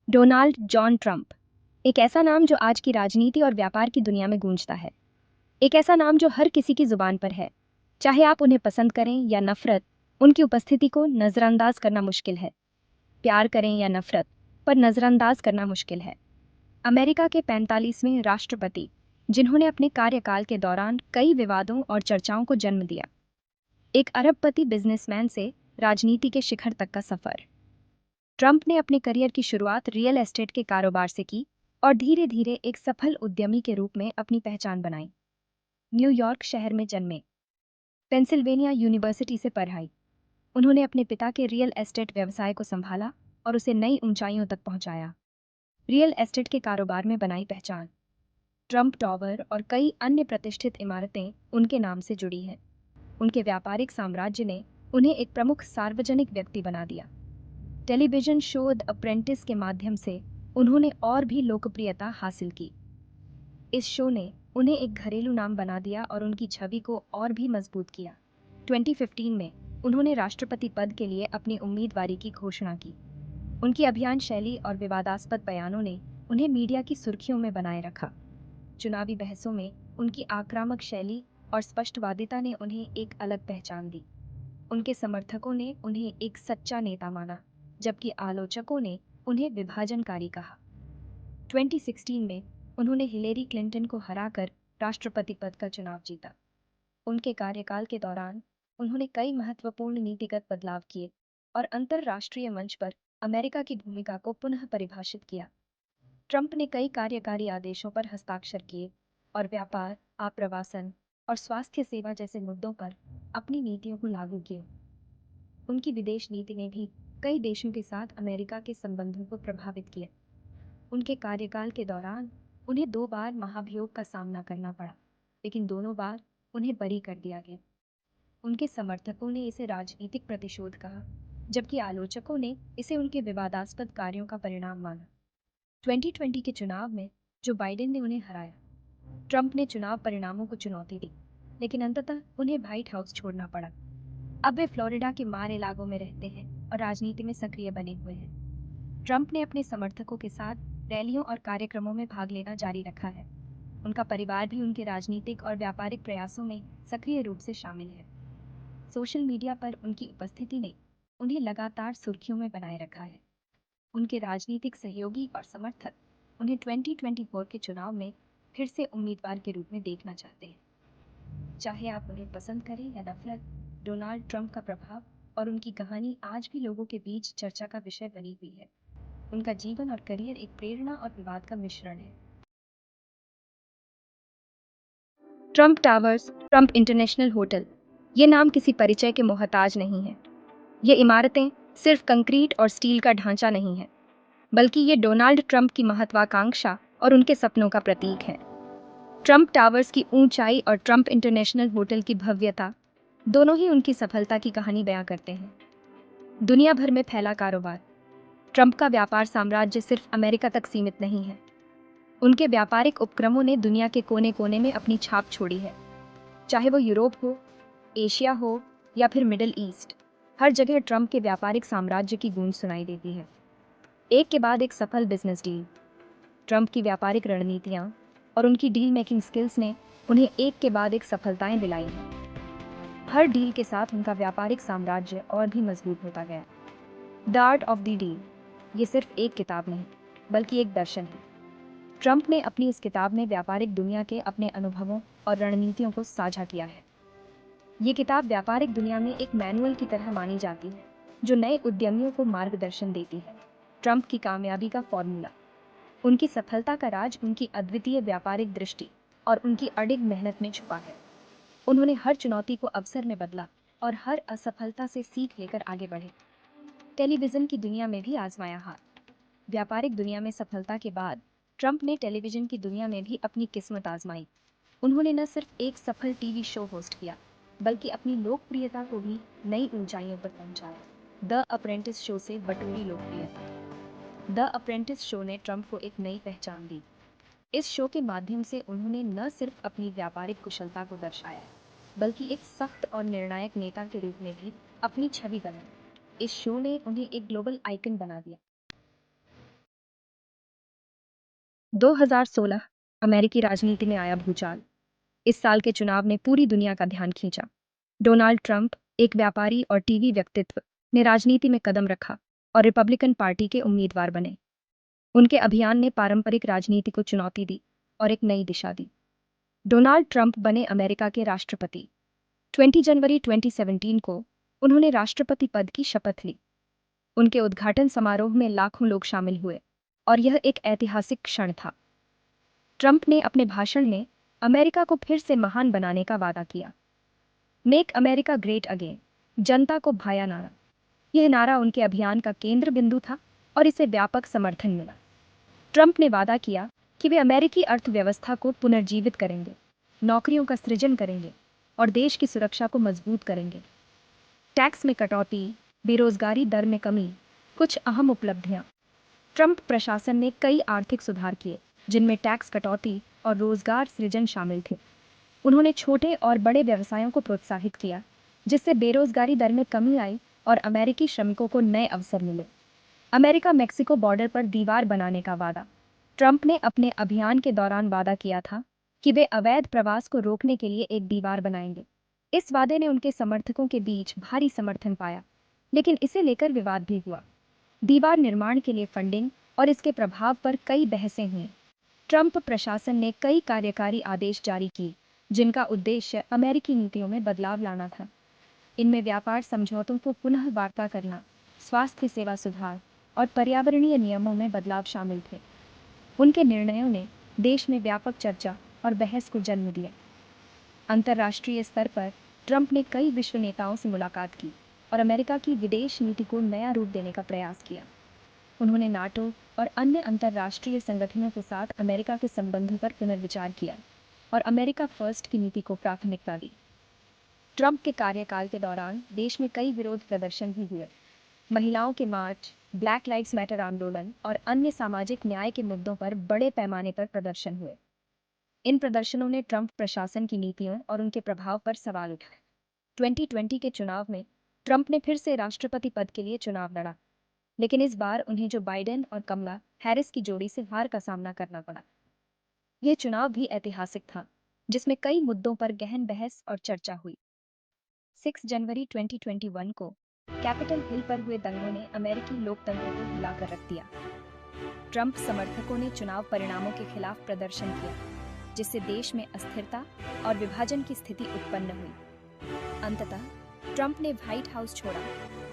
Donald John Trump एक ऐसा नाम जो आज की राजनीति और व्यापार की दुनिया में गूंजता है। एक ऐसा नाम जो हर किसी की जुबान पर है, चाहे आप उन्हें पसंद करें या नफरत। उनकी उपस्थिति को नज़रअंदाज करना मुश्किल है। प्यार करें या नफरत, पर नज़रअंदाज करना मुश्किल है। अमेरिका के 45वें राष्ट्रपति, जिन्होंने अपने कार्यकाल के दौरान कई विवादों और चर्चाओं को जन्म दिया। एक अरबपति बिजनेसमैन से राजनीति के शिखर तक का सफर। ट्रंप ने अपने करियर की शुरुआत रियल एस्टेट के कारोबार से की और धीरे धीरे एक सफल उद्यमी के रूप में अपनी पहचान बनाई। न्यूयॉर्क शहर में जन्मे, पेंसिल्वेनिया यूनिवर्सिटी से पढ़ाई। उन्होंने अपने पिता के रियल एस्टेट व्यवसाय को संभाला और उसे नई ऊंचाइयों तक पहुंचाया। रियल एस्टेट के कारोबार में बनाई पहचान। ट्रंप टावर और कई अन्य प्रतिष्ठित इमारतें उनके नाम से जुड़ी हैं। उनके व्यापारिक साम्राज्य ने उन्हें एक प्रमुख सार्वजनिक व्यक्ति बना दिया। टेलीविजन शो द अप्रेंटिस के माध्यम से उन्होंने और भी लोकप्रियता हासिल की। इस शो ने उन्हें एक घरेलू नाम बना दिया और उनकी छवि को और भी मजबूत किया। 2015 में उन्होंने राष्ट्रपति पद के लिए अपनी उम्मीदवारी की घोषणा की। उनकी अभियान शैली और विवादास्पद बयानों ने उन्हें मीडिया की सुर्खियों में बनाए रखा। चुनावी बहसों में उनकी आक्रामक शैली और स्पष्टवादिता ने उन्हें एक अलग पहचान दी। उनके समर्थकों ने उन्हें एक सच्चा नेता माना, जबकि आलोचकों ने उन्हें विभाजनकारी कहा। 2016 में उन्होंने हिलेरी क्लिंटन को हराकर राष्ट्रपति पद का चुनाव जीता। उनके कार्यकाल के दौरान उन्होंने कई महत्वपूर्ण नीतिगत बदलाव किए और अंतर्राष्ट्रीय मंच पर अमेरिका की भूमिका को पुनः परिभाषित किया। ट्रंप ने कई कार्यकारी आदेशों पर हस्ताक्षर किए और व्यापार, आप्रवासन और स्वास्थ्य सेवा जैसे मुद्दों पर अपनी नीतियों को लागू किया। उनकी विदेश नीति ने भी कई देशों के साथ अमेरिका के संबंधों को प्रभावित किया। उनके कार्यकाल के दौरान उन्हें 2 बार महाभियोग का सामना करना पड़ा, लेकिन दोनों बार उन्हें बरी कर दिया गया। उनके समर्थकों ने इसे राजनीतिक प्रतिशोध कहा, जबकि आलोचकों ने इसे उनके विवादास्पद कार्यों का परिणाम माना। 2020 के चुनाव में जो बाइडेन ने उन्हें हराया, ट्रंप ने चुनाव परिणामों को चुनौती दी, लेकिन अंततः उन्हें व्हाइट हाउस छोड़ना पड़ा। अब वे फ्लोरिडा के मार इलाकों में रहते हैं और राजनीति में सक्रिय बने हुए हैं। ट्रंप ने अपने समर्थकों के साथ रैलियों और कार्यक्रमों में भाग लेना जारी रखा है। उनका परिवार भी उनके राजनीतिक और व्यापारिक प्रयासों में सक्रिय रूप से शामिल है। सोशल मीडिया पर उनकी उपस्थिति ने उन्हें लगातार सुर्खियों में बनाए रखा है। उनके राजनीतिक सहयोगी और समर्थक उन्हें 2024 के चुनाव में फिर से उम्मीदवार के रूप में देखना चाहते हैं। चाहे आप उन्हें पसंद करें या नफरत, डोनाल्ड ट्रंप का प्रभाव और उनकी कहानी आज भी लोगों के बीच चर्चा का विषय बनी हुई है। उनका जीवन और करियर एक प्रेरणा और विवाद का मिश्रण है। Trump towers, Trump international hotel, ये नाम किसी परिचय के मोहताज नहीं है। ये इमारतें सिर्फ कंक्रीट और स्टील का ढांचा नहीं है, बल्कि ये डोनाल्ड ट्रंप की महत्वाकांक्षा और उनके सपनों का प्रतीक है। ट्रंप टावर्स की ऊंचाई और ट्रंप इंटरनेशनल होटल की भव्यता दोनों ही उनकी सफलता की कहानी बयां करते हैं। दुनिया भर में फैला कारोबार। ट्रंप का व्यापार साम्राज्य सिर्फ अमेरिका तक सीमित नहीं है। उनके व्यापारिक उपक्रमों ने दुनिया के कोने कोने में अपनी छाप छोड़ी है। चाहे वो यूरोप हो, एशिया हो या फिर मिडिल ईस्ट, हर जगह ट्रंप के व्यापारिक साम्राज्य की गूंज सुनाई देती है। एक के बाद एक सफल बिजनेस डील। ट्रंप की व्यापारिक रणनीतियाँ और उनकी डील मेकिंग स्किल्स ने उन्हें एक के बाद एक सफलताएं दिलाई हैं। हर डील के साथ उनका व्यापारिक साम्राज्य और भी मजबूत होता गया। The art of the deal, ये सिर्फ एक किताब नहीं, बल्कि एक दर्शन है। ट्रंप ने अपनी इस किताब में व्यापारिक दुनिया के अपने अनुभवों और रणनीतियों को साझा किया है। ये किताब व्यापारिक दुनिया में एक मैनुअल की तरह मानी जाती है, जो नए उद्यमियों को मार्गदर्शन देती है। ट्रंप की कामयाबी का फॉर्मूला। उनकी सफलता का राज उनकी अद्वितीय व्यापारिक दृष्टि और उनकी अडिग मेहनत में छुपा है। उन्होंने हर चुनौती को अवसर में बदला और हर असफलता से सीख लेकर आगे बढ़े। टेलीविजन की दुनिया में भी आजमाया हाथ। व्यापारिक दुनिया में सफलता के बाद ट्रंप ने टेलीविजन की दुनिया में भी अपनी किस्मत आजमाई। उन्होंने न सिर्फ एक सफल टीवी शो होस्ट किया, बल्कि अपनी लोकप्रियता को भी नई ऊंचाइयों पर पहुंचाया। द अप्रेंटिस शो से बटोरी लोकप्रियता। द अप्रेंटिस शो ने ट्रंप को एक नई पहचान दी। इस शो के माध्यम से उन्होंने न सिर्फ अपनी व्यापारिक कुशलता को दर्शाया, बल्कि एक सख्त और निर्णायक नेता के रूप में भी अपनी छवि बनाई। इस शो ने उन्हें एक ग्लोबल आइकन बना दिया। 2016 अमेरिकी राजनीति में आया भूचाल। इस साल के चुनाव ने पूरी दुनिया का ध्यान खींचा। डोनाल्ड ट्रंप, एक व्यापारी और टीवी व्यक्तित्व, ने राजनीति में कदम रखा और रिपब्लिकन पार्टी के उम्मीदवार बने। उनके अभियान ने पारंपरिक राजनीति को चुनौती दी और एक नई दिशा दी। डोनाल्ड ट्रंप बने अमेरिका के राष्ट्रपति। 20 जनवरी 2017 को उन्होंने राष्ट्रपति पद की शपथ ली। उनके उद्घाटन समारोह में लाखों लोग शामिल हुए और यह एक ऐतिहासिक क्षण था। ट्रंप ने अपने भाषण में अमेरिका को फिर से महान बनाने का वादा किया। मेक अमेरिका ग्रेट अगेन, जनता को भाया नारा। यह नारा उनके अभियान का केंद्र बिंदु था और इसे व्यापक समर्थन मिला। ट्रंप ने वादा किया कि वे अमेरिकी अर्थव्यवस्था को पुनर्जीवित करेंगे, नौकरियों का सृजन करेंगे और देश की सुरक्षा को मजबूत करेंगे। टैक्स में कटौती, बेरोजगारी दर में कमी, कुछ अहम उपलब्धियां। ट्रंप प्रशासन ने कई आर्थिक सुधार किए, जिनमें टैक्स कटौती और रोजगार सृजन शामिल थे। उन्होंने छोटे और बड़े व्यवसायों को प्रोत्साहित किया, जिससे बेरोजगारी दर में कमी आई और अमेरिकी श्रमिकों को नए अवसर मिले। अमेरिका मेक्सिको बॉर्डर पर दीवार बनाने का वादा। ट्रंप ने अपने अभियान के दौरान वादा किया था कि वे अवैध प्रवास को रोकने के लिए एक दीवार बनाएंगे। इस वादे ने उनके समर्थकों के बीच भारी समर्थन पाया, लेकिन इसे लेकर विवाद भी हुआ। दीवार निर्माण के लिए फंडिंग और इसके प्रभाव पर कई बहसें हुईं। ट्रंप प्रशासन ने कई कार्यकारी आदेश जारी किए, जिनका उद्देश्य अमेरिकी नीतियों में बदलाव लाना था। इनमें व्यापार समझौतों को पुनः वार्ता करना, स्वास्थ्य सेवा सुधार और पर्यावरणीय नियमों में बदलाव शामिल थे। उनके निर्णयों ने देश में व्यापक चर्चा और बहस को जन्म दिया। अंतर्राष्ट्रीय स्तर पर ट्रंप ने कई विश्व नेताओं से मुलाकात की और अमेरिका की विदेश नीति को नया रूप देने का प्रयास किया। उन्होंने नाटो और अन्य अंतर्राष्ट्रीय संगठनों के साथ अमेरिका के संबंधों पर पुनर्विचार किया और अमेरिका फर्स्ट की नीति को प्राथमिकता दी। ट्रंप के कार्यकाल के दौरान देश में कई विरोध प्रदर्शन भी हुए। महिलाओं के मार्च, ब्लैक लाइव्स मैटर आंदोलन और अन्य सामाजिक न्याय के मुद्दों पर बड़े पैमाने पर प्रदर्शन हुए। इन प्रदर्शनों ने ट्रंप प्रशासन की नीतियों और उनके प्रभाव पर सवाल उठाए। 2020 के चुनाव में ट्रंप ने फिर से राष्ट्रपति पद के लिए चुनाव लड़ा, लेकिन इस बार उन्हें जो बाइडेन और कमला हैरिस की जोड़ी से हार का सामना करना पड़ा। यह चुनाव भी ऐतिहासिक था, जिसमें कई मुद्दों पर गहन बहस और चर्चा हुई। 6 जनवरी 2021 को कैपिटल हिल पर हुए दंगों ने अमेरिकी लोकतंत्र को हिलाकर रख दिया। ट्रंप समर्थकों ने चुनाव परिणामों के खिलाफ प्रदर्शन किया, जिससे देश में अस्थिरता और विभाजन की स्थिति उत्पन्न हुई। अंततः ट्रंप ने व्हाइट हाउस छोड़ा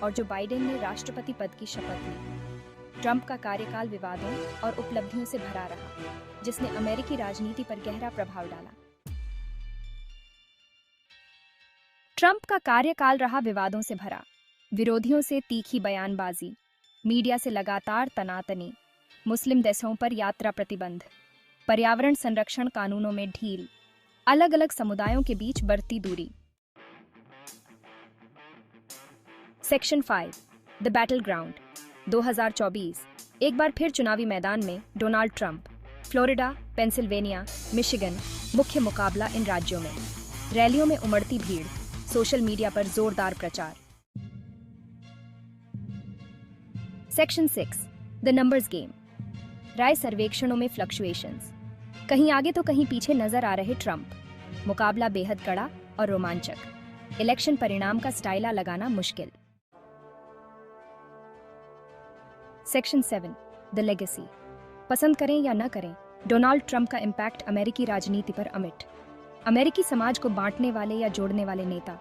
और जो बाइडेन ने राष्ट्रपति पद की शपथ ली। ट्रंप का कार्यकाल विवादों और उपलब्धियों से भरा रहा, जिसने अमेरिकी राजनीति पर गहरा प्रभाव डाला। ट्रंप का कार्यकाल रहा विवादों से भरा। विरोधियों से तीखी बयानबाजी, मीडिया से लगातार तनातनी, मुस्लिम देशों पर यात्रा प्रतिबंध, पर्यावरण संरक्षण कानूनों में ढील, अलग अलग समुदायों के बीच बढ़ती दूरी। सेक्शन 5 द बैटल ग्राउंड 2024 एक बार फिर चुनावी मैदान में Donald Trump. Florida, Pennsylvania, Michigan मुख्य मुकाबला इन राज्यों में। रैलियों में उमड़ती भीड़, सोशल मीडिया पर जोरदार प्रचार। सेक्शन 6 द नंबर्स गेम राय सर्वेक्षणों में फ्लक्चुएशंस। कहीं आगे तो कहीं पीछे नजर आ रहे ट्रंप। मुकाबला बेहद कड़ा और रोमांचक। इलेक्शन परिणाम का स्टाइला लगाना मुश्किल। सेक्शन 7 द लेगेसी पसंद करें या न करें, डोनाल्ड ट्रंप का इम्पैक्ट अमेरिकी राजनीति पर अमिट। अमेरिकी समाज को बांटने वाले या जोड़ने वाले नेता,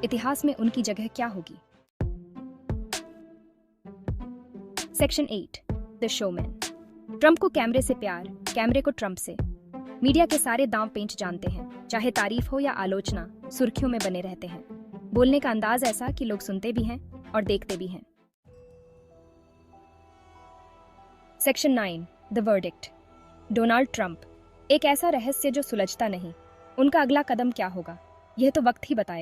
इतिहास में उनकी जगह क्या होगी। सेक्शन 8 द शोमैन ट्रंप को कैमरे से प्यार, कैमरे को ट्रंप से। मीडिया के सारे दांव पेंच जानते हैं, चाहे तारीफ हो या आलोचना, सुर्खियों में बने रहते हैं। बोलने का अंदाज ऐसा कि लोग सुनते भी हैं और देखते भी हैं। Section 9 the verdict Donald Trump एक ऐसा रहस्य जो सुलझता नहीं। उनका अगला कदम क्या होगा, यह तो वक्त ही बताएगा।